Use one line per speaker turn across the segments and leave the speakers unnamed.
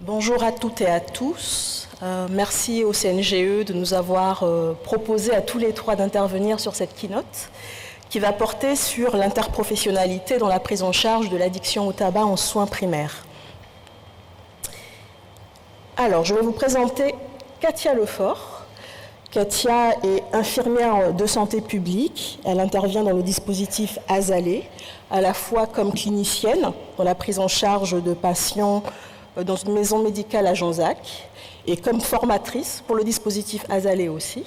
Bonjour à toutes et à tous. Merci au CNGE de nous avoir proposé à tous les trois d'intervenir sur cette keynote qui va porter sur l'interprofessionnalité dans la prise en charge de l'addiction au tabac en soins primaires. Alors, je vais vous présenter Katia Lefort. Katia est infirmière de santé publique. Elle intervient dans le dispositif Azalée, à la fois comme clinicienne dans la prise en charge de patients dans une maison médicale à Jonzac et comme formatrice pour le dispositif Azalée aussi.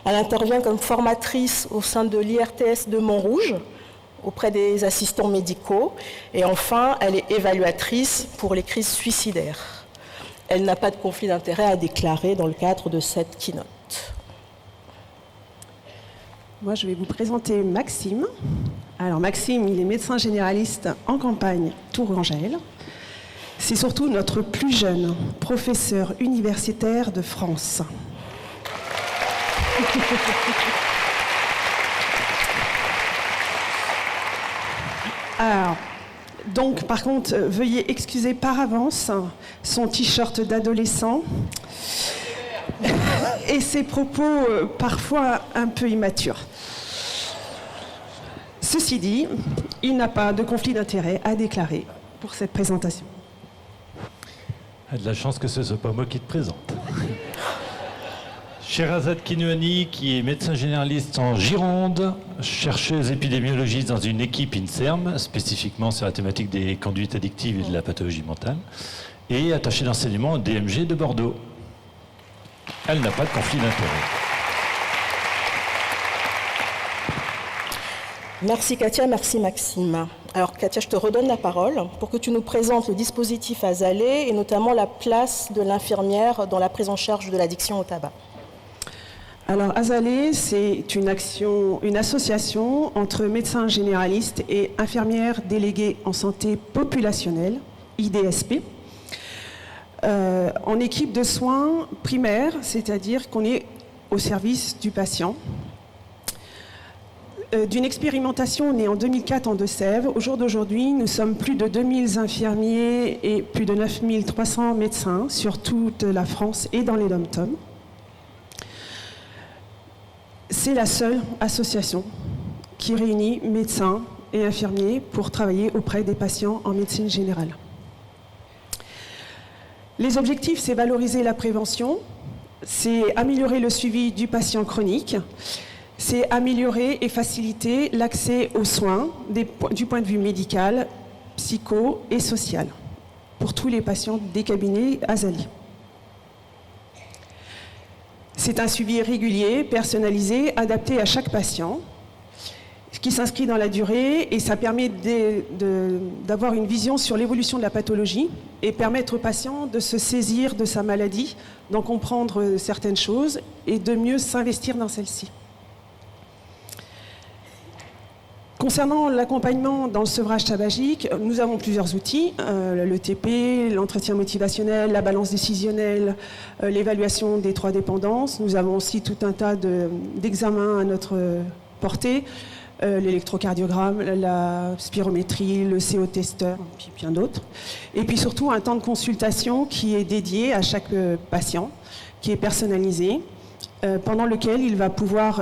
Elle intervient comme formatrice au sein de l'IRTS de Montrouge auprès des assistants médicaux et enfin elle est évaluatrice pour les crises suicidaires. Elle n'a pas de conflit d'intérêt à déclarer dans le cadre de cette keynote.
Moi, je vais vous présenter Maxime. Alors, Maxime, il est médecin généraliste en campagne Tourangelle. C'est surtout notre plus jeune professeur universitaire de France. Alors, donc, par contre, veuillez excuser par avance son t-shirt d'adolescent et ses propos parfois un peu immatures. Ceci dit, il n'a pas de conflit d'intérêt à déclarer pour cette présentation.
Il a de la chance que ce ne soit pas moi qui te présente. Sherazade Kinouani, qui est médecin généraliste en Gironde, chercheuse épidémiologiste dans une équipe INSERM, spécifiquement sur la thématique des conduites addictives et de la pathologie mentale, et attachée d'enseignement au DMG de Bordeaux. Elle n'a pas de conflit d'intérêt.
Merci Katia, merci Maxime. Alors Katia, je te redonne la parole pour que tu nous présentes le dispositif Azalée et notamment la place de l'infirmière dans la prise en charge de l'addiction au tabac.
Alors Azalée, c'est une association entre médecins généralistes et infirmières déléguées en santé populationnelle, IDSP, en équipe de soins primaires, c'est-à-dire qu'on est au service du patient. D'une expérimentation née en 2004 en Deux-Sèvres, au jour d'aujourd'hui, nous sommes plus de 2000 infirmiers et plus de 9300 médecins sur toute la France et dans les dom-toms. C'est la seule association qui réunit médecins et infirmiers pour travailler auprès des patients en médecine générale. Les objectifs, c'est valoriser la prévention, c'est améliorer le suivi du patient chronique, c'est améliorer et faciliter l'accès aux soins du point de vue médical, psycho et social pour tous les patients des cabinets Azalée. C'est un suivi régulier, personnalisé, adapté à chaque patient, qui s'inscrit dans la durée et ça permet d'avoir une vision sur l'évolution de la pathologie et permettre au patient de se saisir de sa maladie, d'en comprendre certaines choses et de mieux s'investir dans celle-ci. Concernant l'accompagnement dans le sevrage tabagique, nous avons plusieurs outils, l'ETP, l'entretien motivationnel, la balance décisionnelle, l'évaluation des 3 dépendances. Nous avons aussi tout un tas d'examens à notre portée, l'électrocardiogramme, la spirométrie, le CO-testeur, puis bien d'autres. Et puis surtout un temps de consultation qui est dédié à chaque patient, qui est personnalisé, pendant lequel il va pouvoir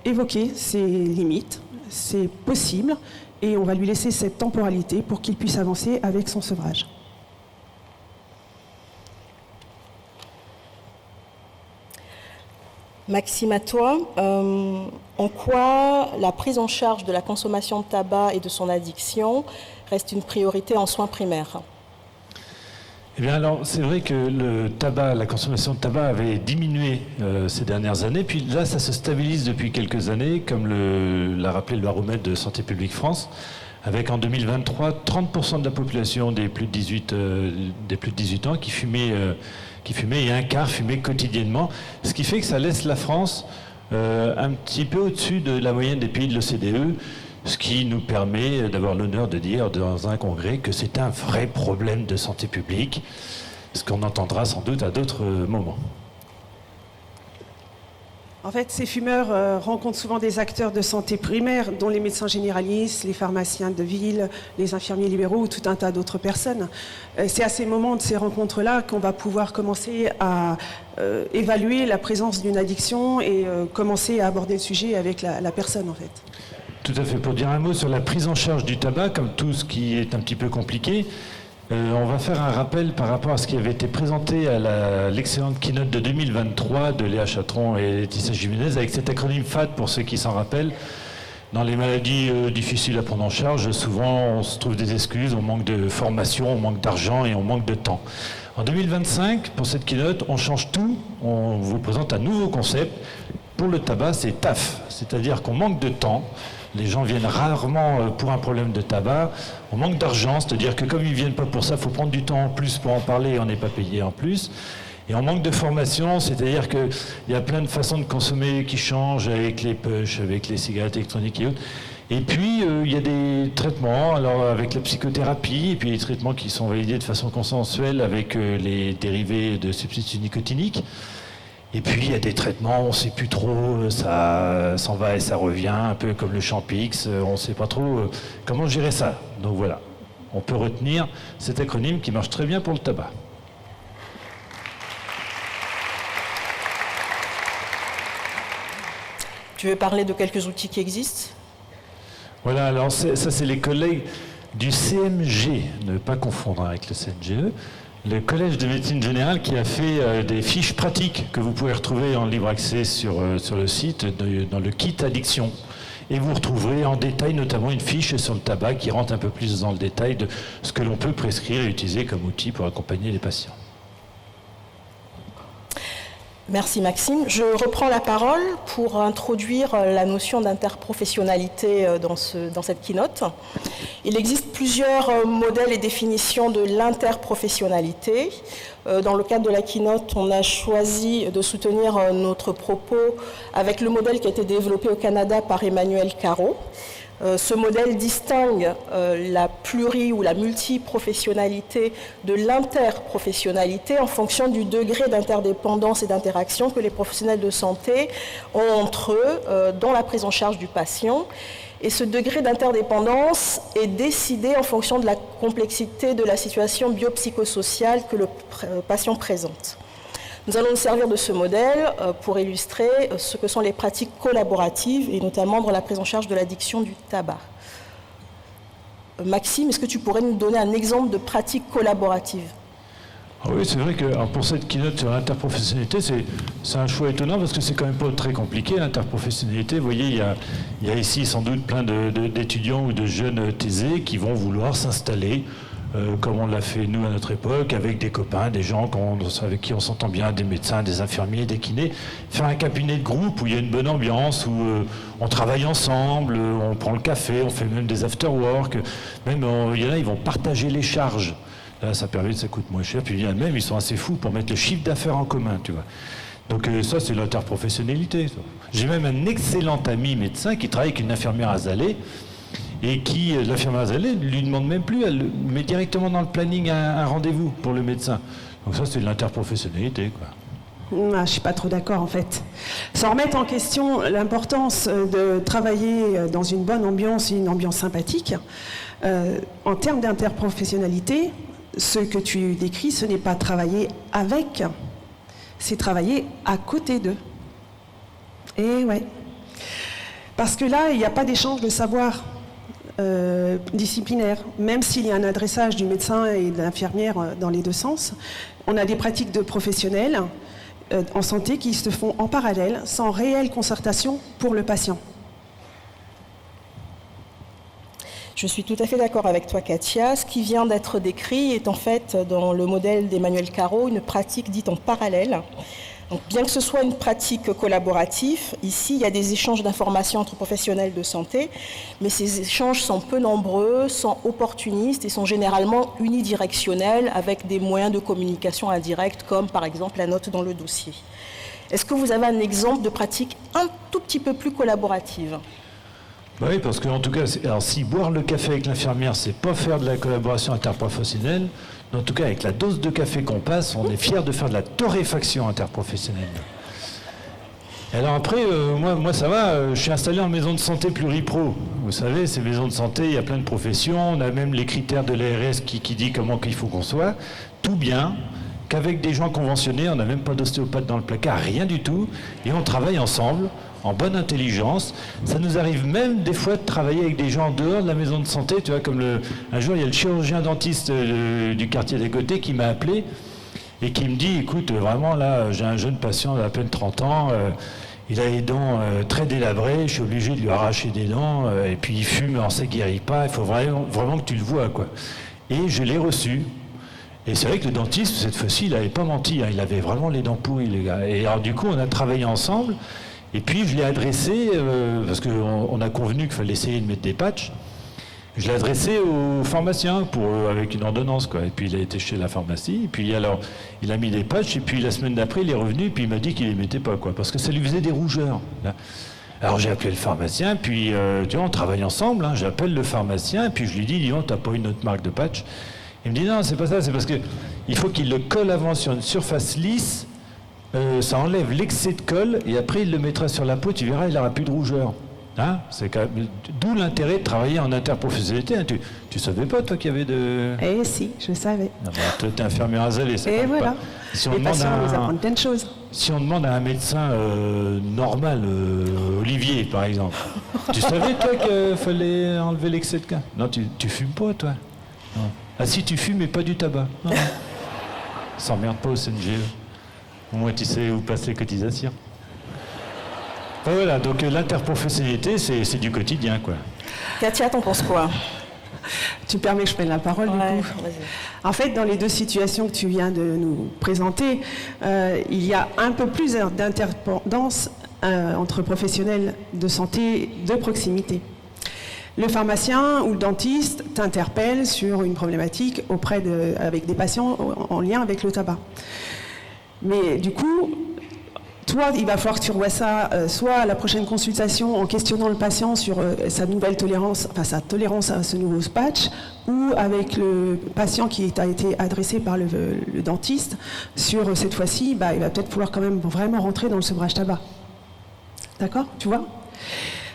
évoquer ses limites. C'est possible et on va lui laisser cette temporalité pour qu'il puisse avancer avec son sevrage.
Maxime, à toi, en quoi la prise en charge de la consommation de tabac et de son addiction reste une priorité en soins primaires ?
Eh bien alors, c'est vrai que le tabac, la consommation de tabac avait diminué ces dernières années, puis là ça se stabilise depuis quelques années, comme l'a rappelé le baromètre de Santé publique France, avec en 2023 30% de la population des plus de 18 ans qui fumait et un quart fumait quotidiennement, ce qui fait que ça laisse la France un petit peu au-dessus de la moyenne des pays de l'OCDE, ce qui nous permet d'avoir l'honneur de dire dans un congrès que c'est un vrai problème de santé publique, ce qu'on entendra sans doute à d'autres moments.
En fait, ces fumeurs rencontrent souvent des acteurs de santé primaire, dont les médecins généralistes, les pharmaciens de ville, les infirmiers libéraux ou tout un tas d'autres personnes. C'est à ces moments de ces rencontres-là qu'on va pouvoir commencer à évaluer la présence d'une addiction et commencer à aborder le sujet avec la personne, en fait.
Tout à fait. Pour dire un mot sur la prise en charge du tabac, comme tout ce qui est un petit peu compliqué, on va faire un rappel par rapport à ce qui avait été présenté à l'excellente keynote de 2023 de Léa Chatron et Laetitia Jiménez, avec cet acronyme FAD pour ceux qui s'en rappellent. Dans les maladies difficiles à prendre en charge, souvent on se trouve des excuses, on manque de formation, on manque d'argent et on manque de temps. En 2025, pour cette keynote, on change tout, on vous présente un nouveau concept. Pour le tabac, c'est TAF, c'est-à-dire qu'on manque de temps. Les gens viennent rarement pour un problème de tabac. On manque d'argent, c'est-à-dire que comme ils ne viennent pas pour ça, il faut prendre du temps en plus pour en parler et on n'est pas payé en plus. Et on manque de formation, c'est-à-dire qu'il y a plein de façons de consommer qui changent avec les pushs, avec les cigarettes électroniques et autres. Et puis, il y a des traitements, alors avec la psychothérapie, et puis les traitements qui sont validés de façon consensuelle avec les dérivés de substituts nicotiniques. Et puis il y a des traitements, on ne sait plus trop, ça s'en va et ça revient, un peu comme le Champix, on ne sait pas trop comment gérer ça. Donc voilà, on peut retenir cet acronyme qui marche très bien pour le tabac.
Tu veux parler de quelques outils qui existent ?
Voilà, alors ça c'est les collègues du CMG, ne pas confondre avec le CNGE. Le Collège de médecine générale qui a fait des fiches pratiques que vous pouvez retrouver en libre accès sur le site, dans le kit addiction. Et vous retrouverez en détail notamment une fiche sur le tabac qui rentre un peu plus dans le détail de ce que l'on peut prescrire et utiliser comme outil pour accompagner les patients.
Merci Maxime. Je reprends la parole pour introduire la notion d'interprofessionnalité dans cette keynote. Il existe plusieurs modèles et définitions de l'interprofessionnalité. Dans le cadre de la keynote, on a choisi de soutenir notre propos avec le modèle qui a été développé au Canada par Emmanuel Caro. Ce modèle distingue la ou la multiprofessionnalité de l'interprofessionnalité en fonction du degré d'interdépendance et d'interaction que les professionnels de santé ont entre eux dans la prise en charge du patient. Et ce degré d'interdépendance est décidé en fonction de la complexité de la situation biopsychosociale que le patient présente. Nous allons nous servir de ce modèle pour illustrer ce que sont les pratiques collaboratives et notamment dans la prise en charge de l'addiction du tabac. Maxime, est-ce que tu pourrais nous donner un exemple de pratique collaborative ?
Oui, c'est vrai que pour cette keynote sur l'interprofessionnalité, c'est un choix étonnant parce que c'est quand même pas très compliqué l'interprofessionnalité. Vous voyez, il y a ici sans doute plein d'étudiants ou de jeunes thésés qui vont vouloir s'installer comme on l'a fait nous à notre époque, avec des copains, des gens avec qui on s'entend bien, des médecins, des infirmiers, des kinés, faire un cabinet de groupe où il y a une bonne ambiance, où on travaille ensemble, on prend le café, on fait même des after-work, même il y en a, ils vont partager les charges. Là, ça permet que ça coûte moins cher, puis il y en a même, ils sont assez fous pour mettre le chiffre d'affaires en commun, tu vois. Donc ça, c'est l'interprofessionnalité. J'ai même un excellent ami médecin qui travaille avec une infirmière azalée, et qui, l'infirmière azalée, ne lui demande même plus, elle met directement dans le planning un rendez-vous pour le médecin. Donc ça, c'est de l'interprofessionnalité, quoi.
Je ne suis pas trop d'accord, en fait. Sans remettre en question l'importance de travailler dans une bonne ambiance, une ambiance sympathique, en termes d'interprofessionnalité, ce que tu décris, ce n'est pas travailler avec, c'est travailler à côté d'eux. Et ouais. Parce que là, il n'y a pas d'échange de savoir disciplinaire. Même s'il y a un adressage du médecin et de l'infirmière dans les deux sens, on a des pratiques de professionnels en santé qui se font en parallèle, sans réelle concertation pour le patient.
Je suis tout à fait d'accord avec toi, Katia. Ce qui vient d'être décrit est en fait, dans le modèle d'Emmanuel Caro, une pratique dite en parallèle. Donc, bien que ce soit une pratique collaborative, ici, il y a des échanges d'informations entre professionnels de santé, mais ces échanges sont peu nombreux, sont opportunistes et sont généralement unidirectionnels avec des moyens de communication indirects, comme par exemple la note dans le dossier. Est-ce que vous avez un exemple de pratique un tout petit peu plus collaborative ?
Oui, parce qu'en tout cas, alors, si boire le café avec l'infirmière, c'est pas faire de la collaboration interprofessionnelle, en tout cas, avec la dose de café qu'on passe, on est fiers de faire de la torréfaction interprofessionnelle. Et alors après, moi ça va, je suis installé en maison de santé pluripro. Vous savez, ces maisons de santé, il y a plein de professions, on a même les critères de l'ARS qui dit comment qu'il faut qu'on soit. Tout bien, qu'avec des gens conventionnés, on n'a même pas d'ostéopathe dans le placard, rien du tout. Et on travaille ensemble, en bonne intelligence. Ça nous arrive même des fois de travailler avec des gens en dehors de la maison de santé. Tu vois, comme un jour, il y a le chirurgien dentiste du quartier d'à côté qui m'a appelé et qui me dit, écoute, vraiment là, j'ai un jeune patient d'à peine 30 ans, il a les dents très délabrées, je suis obligé de lui arracher des dents, et puis il fume, alors ça ne guérit pas, il faut vraiment que tu le vois, quoi. Et je l'ai reçu. Et c'est vrai que le dentiste, cette fois-ci, il n'avait pas menti, hein, il avait vraiment les dents pourries, les gars. Et alors du coup, on a travaillé ensemble, et puis je l'ai adressé, parce qu'on a convenu qu'il fallait essayer de mettre des patchs, je l'ai adressé au pharmacien avec une ordonnance, quoi. Et puis il a été chez la pharmacie, et puis alors il a mis des patchs, et puis la semaine d'après il est revenu, et puis il m'a dit qu'il les mettait pas, quoi, parce que ça lui faisait des rougeurs. Là. Alors j'ai appelé le pharmacien, puis tu vois, on travaille ensemble, hein, j'appelle le pharmacien, et puis je lui dis, dis-donc, t'as pas une autre marque de patch? Il me dit non, c'est pas ça, c'est parce que il faut qu'il le colle avant sur une surface lisse, ça enlève l'excès de colle, et après il le mettra sur la peau, tu verras, il n'aura plus de rougeur. Hein, d'où l'intérêt de travailler en interprofessionnalité. Hein. Tu savais pas, toi, qu'il y avait de...
Eh si, je savais.
Non, toi, t'es infirmière azalée, ça
et voilà.
Pas. Si on
les patients nous apprennent plein de choses.
Si on demande à un médecin normal, Olivier, par exemple, tu savais, toi, qu'il fallait enlever l'excès de cas? Non, tu fumes pas, toi? Non. Ah si, tu fumes, mais pas du tabac. Non. S'emmerde pas au CNGE. Au moins, tu sais où passent les cotisations. Voilà, donc l'interprofessionnalité, c'est du quotidien, quoi.
Katia, t'en penses quoi?
Tu permets que je prenne la parole, du coup?
Vas-y.
En fait, dans les deux situations que tu viens de nous présenter, il y a un peu plus d'interdépendance entre professionnels de santé de proximité. Le pharmacien ou le dentiste t'interpelle sur une problématique avec des patients en lien avec le tabac. Mais du coup, toi, il va falloir que tu revoies ça, soit à la prochaine consultation en questionnant le patient sur sa nouvelle tolérance, enfin sa tolérance à ce nouveau patch, ou avec le patient qui a été adressé par le dentiste sur cette fois-ci, il va peut-être falloir quand même vraiment rentrer dans le sevrage tabac. D'accord? Tu vois?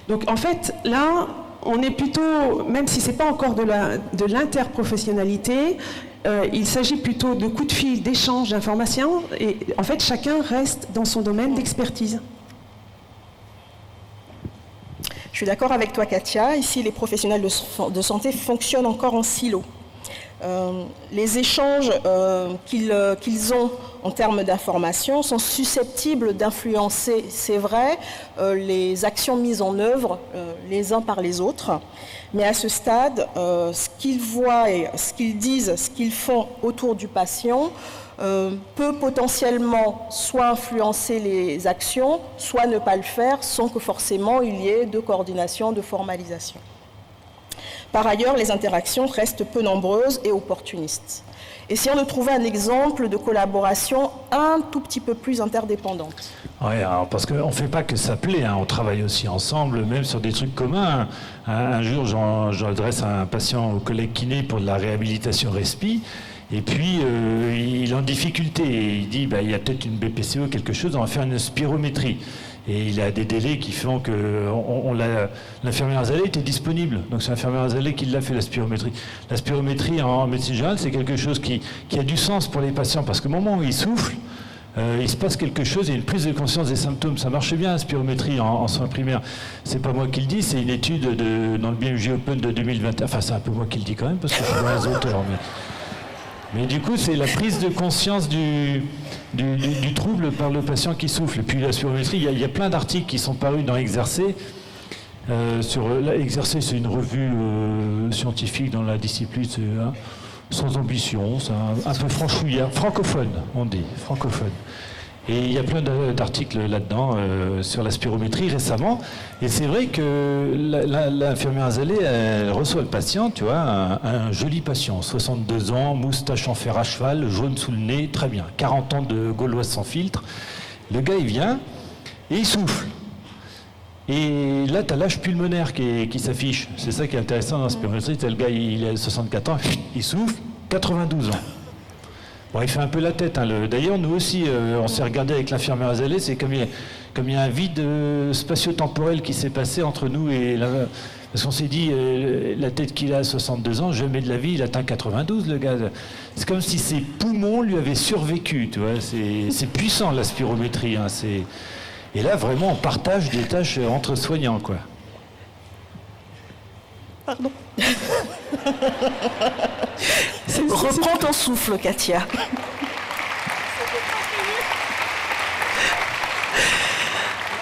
Donc en fait, là, on est plutôt, même si c'est pas encore de l'interprofessionnalité, il s'agit plutôt de coups de fil, d'échanges d'informations, et en fait chacun reste dans son domaine d'expertise.
Je suis d'accord avec toi, Katia. Ici, les professionnels de santé fonctionnent encore en silo. Les échanges qu'ils ont en termes d'information sont susceptibles d'influencer, c'est vrai, les actions mises en œuvre les uns par les autres. Mais à ce stade, ce qu'ils voient, et ce qu'ils disent, ce qu'ils font autour du patient peut potentiellement soit influencer les actions, soit ne pas le faire sans que forcément il y ait de coordination, de formalisation. Par ailleurs, les interactions restent peu nombreuses et opportunistes. Essayons de trouver un exemple de collaboration un tout petit peu plus interdépendante.
Oui, parce qu'on ne fait pas que s'appeler, hein, on travaille aussi ensemble, même sur des trucs communs. Un jour, j'adresse un patient au collègue kiné pour de la réhabilitation respi, et puis il est en difficulté. Il dit, il y a peut-être une BPCO, quelque chose, on va faire une spirométrie. Et il a des délais qui font que l'infirmière azalée était disponible. Donc c'est l'infirmière azalée qui l'a fait, la spirométrie. La spirométrie en médecine générale, c'est quelque chose qui a du sens pour les patients. Parce qu'au moment où ils soufflent, il se passe quelque chose, il y a une prise de conscience des symptômes. Ça marche bien, la spirométrie en soins primaires. C'est pas moi qui le dis, c'est une étude dans le BMJ Open de 2021. Enfin, c'est un peu moi qui le dis quand même, parce que je suis dans les auteurs. Mais du coup, c'est la prise de conscience du trouble par le patient qui souffle. Et puis la spirométrie, il y a plein d'articles qui sont parus dans Exercer. Exercer, c'est une revue scientifique dans la discipline, sans ambition, c'est un peu franchouillard, francophone, on dit, francophone. Et il y a plein d'articles là-dedans sur la spirométrie récemment. Et c'est vrai que l'infirmière azalée, elle reçoit le patient, tu vois, un joli patient, 62 ans, moustache en fer à cheval, jaune sous le nez, très bien, 40 ans de gauloise sans filtre. Le gars, il vient et il souffle. Et là, tu as l'âge pulmonaire qui s'affiche. C'est ça qui est intéressant dans la spirométrie. Le gars, il a 64 ans, il souffle, 92 ans. Bon, il fait un peu la tête. D'ailleurs, nous aussi, on s'est regardé avec l'infirmière Azalée, c'est comme il y a un vide spatio-temporel qui s'est passé entre nous et parce qu'on s'est dit, la tête qu'il a à 62 ans, jamais de la vie, il atteint 92, le gars. C'est comme si ses poumons lui avaient survécu, tu vois. C'est puissant, la spirométrie. Hein, et là, vraiment, on partage des tâches entre soignants, quoi.
Pardon. Reprends ton souffle, Katia.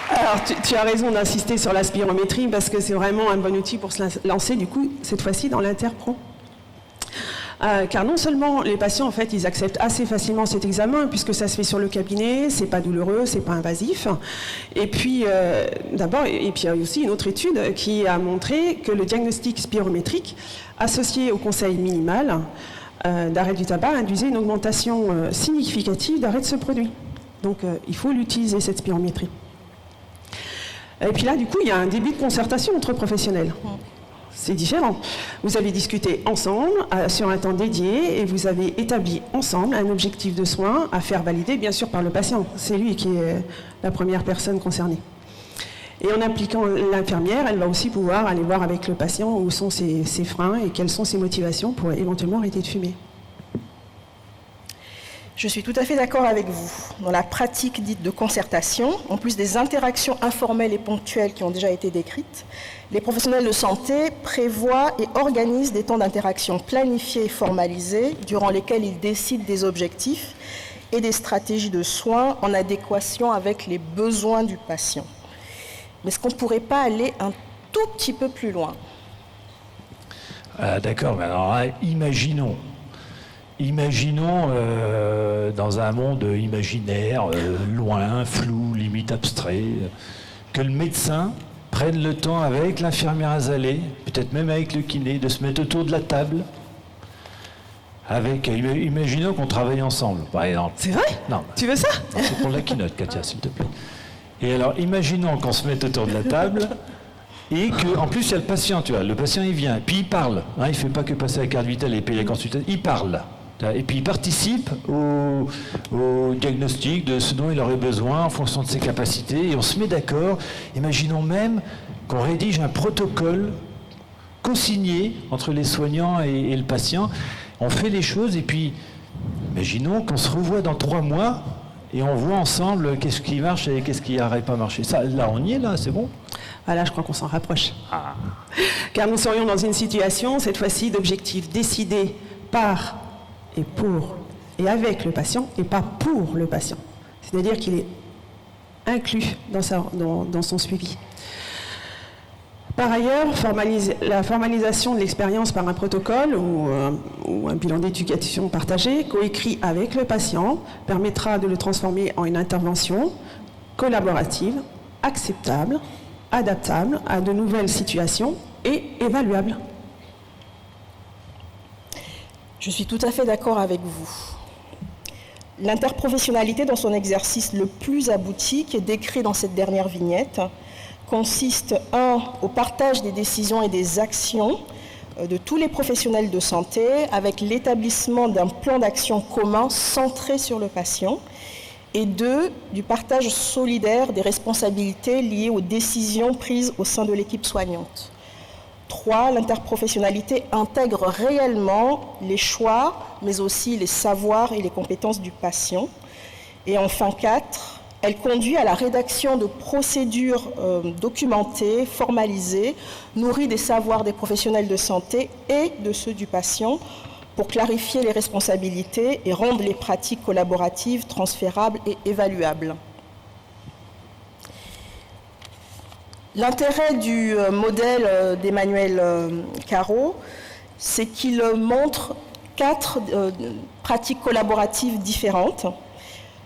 Alors, tu as raison d'insister sur la spirométrie parce que c'est vraiment un bon outil pour se lancer, du coup, cette fois-ci dans l'interpro. Car non seulement les patients, en fait, ils acceptent assez facilement cet examen puisque ça se fait sur le cabinet, c'est pas douloureux, c'est pas invasif. Et puis, il y a aussi une autre étude qui a montré que le diagnostic spirométrique associé au conseil minimal d'arrêt du tabac induisait une augmentation significative d'arrêt de ce produit. Donc, il faut l'utiliser, cette spirométrie. Et puis là, du coup, il y a un début de concertation entre professionnels. C'est différent. Vous avez discuté ensemble sur un temps dédié et vous avez établi ensemble un objectif de soins à faire valider, bien sûr, par le patient. C'est lui qui est la première personne concernée. Et en impliquant l'infirmière, elle va aussi pouvoir aller voir avec le patient où sont ses freins et quelles sont ses motivations pour éventuellement arrêter de fumer.
Je suis tout à fait d'accord avec vous. Dans la pratique dite de concertation, en plus des interactions informelles et ponctuelles qui ont déjà été décrites, les professionnels de santé prévoient et organisent des temps d'interaction planifiés et formalisés durant lesquels ils décident des objectifs et des stratégies de soins en adéquation avec les besoins du patient. Mais est-ce qu'on ne pourrait pas aller un tout petit peu plus loin ?
D'accord, mais alors là, imaginons dans un monde imaginaire, loin, flou, limite abstrait, que le médecin prenne le temps avec l'infirmière Azalée, peut-être même avec le kiné, de se mettre autour de la table. Imaginons qu'on travaille ensemble, par exemple.
C'est vrai ?
Non.
Tu veux ça ?
C'est pour la keynote, Katia, s'il te plaît. Et alors, imaginons qu'on se mette autour de la table et qu'en plus, il y a le patient, tu vois. Le patient, il vient, puis il parle. Hein, il ne fait pas que passer la carte vitale et payer la consultation. Il parle. Et puis il participe au diagnostic de ce dont il aurait besoin en fonction de ses capacités. Et on se met d'accord. Imaginons même qu'on rédige un protocole co-signé entre les soignants et le patient. On fait les choses et puis imaginons qu'on se revoit dans 3 mois et on voit ensemble qu'est-ce qui marche et qu'est-ce qui n'aurait pas marché. Ça, là, on y est, là, c'est bon ?
Là, je crois qu'on s'en rapproche. Car nous serions dans une situation, cette fois-ci, d'objectifs décidés par et pour et avec le patient et pas pour le patient. C'est-à-dire qu'il est inclus dans son suivi. Par ailleurs, la formalisation de l'expérience par un protocole ou un bilan d'éducation partagé, coécrit avec le patient, permettra de le transformer en une intervention collaborative, acceptable, adaptable à de nouvelles situations et évaluable.
Je suis tout à fait d'accord avec vous. L'interprofessionnalité dans son exercice le plus abouti, qui est décrit dans cette dernière vignette, consiste, au partage des décisions et des actions de tous les professionnels de santé avec l'établissement d'un plan d'action commun centré sur le patient, et 2, du partage solidaire des responsabilités liées aux décisions prises au sein de l'équipe soignante. 3, l'interprofessionnalité intègre réellement les choix, mais aussi les savoirs et les compétences du patient. Et enfin 4, elle conduit à la rédaction de procédures documentées, formalisées, nourries des savoirs des professionnels de santé et de ceux du patient, pour clarifier les responsabilités et rendre les pratiques collaboratives transférables et évaluables. L'intérêt du modèle d'Emmanuel Caro, c'est qu'il montre 4 pratiques collaboratives différentes,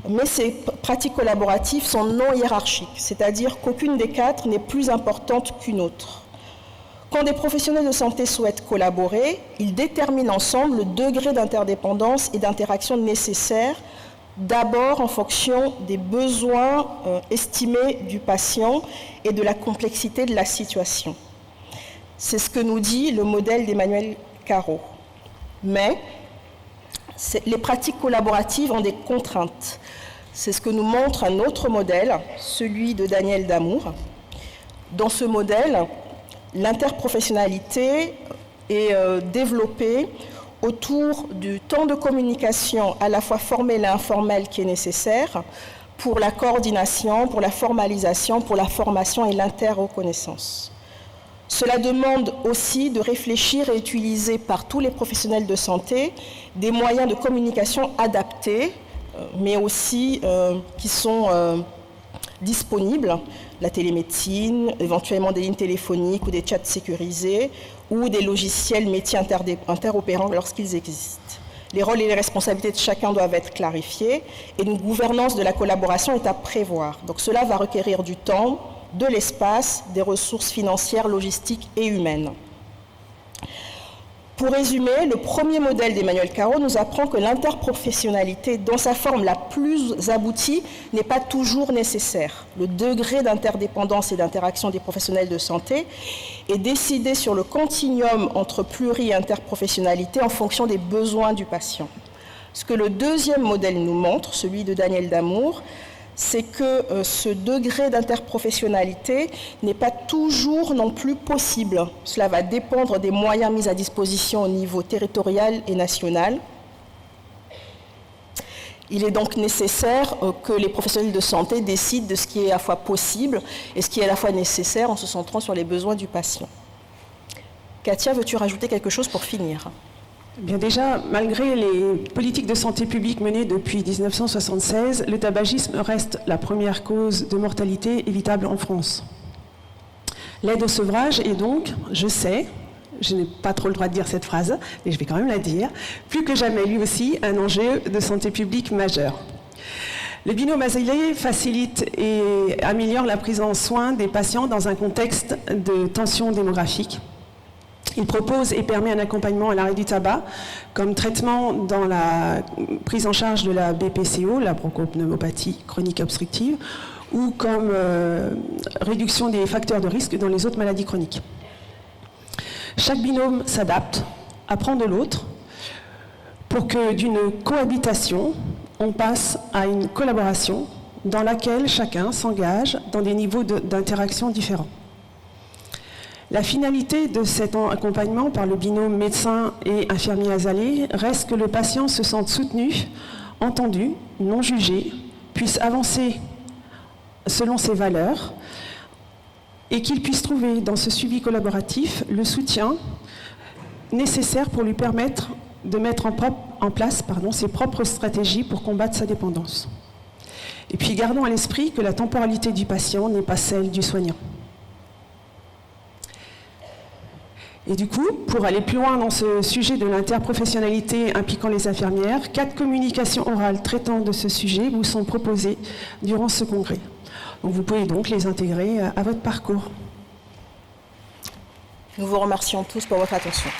mais ces pratiques collaboratives sont non hiérarchiques, c'est-à-dire qu'aucune des 4 n'est plus importante qu'une autre. Quand des professionnels de santé souhaitent collaborer, ils déterminent ensemble le degré d'interdépendance et d'interaction nécessaire, d'abord en fonction des besoins estimés du patient et de la complexité de la situation. C'est ce que nous dit le modèle d'Emmanuel Caro. Mais Les pratiques collaboratives ont des contraintes. C'est ce que nous montre un autre modèle, celui de Daniel Damour. Dans ce modèle, l'interprofessionnalité est développée autour du temps de communication à la fois formel et informel qui est nécessaire pour la coordination, pour la formalisation, pour la formation et l'interreconnaissance. Cela demande aussi de réfléchir et utiliser par tous les professionnels de santé des moyens de communication adaptés, mais aussi qui sont disponibles, la télémédecine, éventuellement des lignes téléphoniques ou des chats sécurisés, ou des logiciels métiers interopérants lorsqu'ils existent. Les rôles et les responsabilités de chacun doivent être clarifiés et une gouvernance de la collaboration est à prévoir. Donc cela va requérir du temps, de l'espace, des ressources financières, logistiques et humaines. Pour résumer, le premier modèle d'Emmanuel Caro nous apprend que l'interprofessionnalité, dans sa forme la plus aboutie, n'est pas toujours nécessaire. Le degré d'interdépendance et d'interaction des professionnels de santé est décidé sur le continuum entre pluri et interprofessionnalité en fonction des besoins du patient. Ce que le deuxième modèle nous montre, celui de Daniel Damour, c'est que ce degré d'interprofessionnalité n'est pas toujours non plus possible. Cela va dépendre des moyens mis à disposition au niveau territorial et national. Il est donc nécessaire que les professionnels de santé décident de ce qui est à la fois possible et ce qui est à la fois nécessaire en se centrant sur les besoins du patient. Katia, veux-tu rajouter quelque chose pour finir ?
Bien déjà, malgré les politiques de santé publique menées depuis 1976, le tabagisme reste la première cause de mortalité évitable en France. L'aide au sevrage est donc, je sais, je n'ai pas trop le droit de dire cette phrase, mais je vais quand même la dire, plus que jamais lui aussi un enjeu de santé publique majeur. Le binôme azalée facilite et améliore la prise en soin des patients dans un contexte de tension démographique. Il propose et permet un accompagnement à l'arrêt du tabac comme traitement dans la prise en charge de la BPCO, la bronchopneumopathie chronique obstructive, ou comme réduction des facteurs de risque dans les autres maladies chroniques. Chaque binôme s'adapte, apprend de l'autre, pour que d'une cohabitation, on passe à une collaboration dans laquelle chacun s'engage dans des niveaux d'interaction différents. La finalité de cet accompagnement par le binôme médecin et infirmier azalé reste que le patient se sente soutenu, entendu, non jugé, puisse avancer selon ses valeurs et qu'il puisse trouver dans ce suivi collaboratif le soutien nécessaire pour lui permettre de mettre en place ses propres stratégies pour combattre sa dépendance. Et puis gardons à l'esprit que la temporalité du patient n'est pas celle du soignant. Et du coup, pour aller plus loin dans ce sujet de l'interprofessionnalité impliquant les infirmières, 4 communications orales traitant de ce sujet vous sont proposées durant ce congrès. Donc vous pouvez donc les intégrer à votre parcours.
Nous vous remercions tous pour votre attention.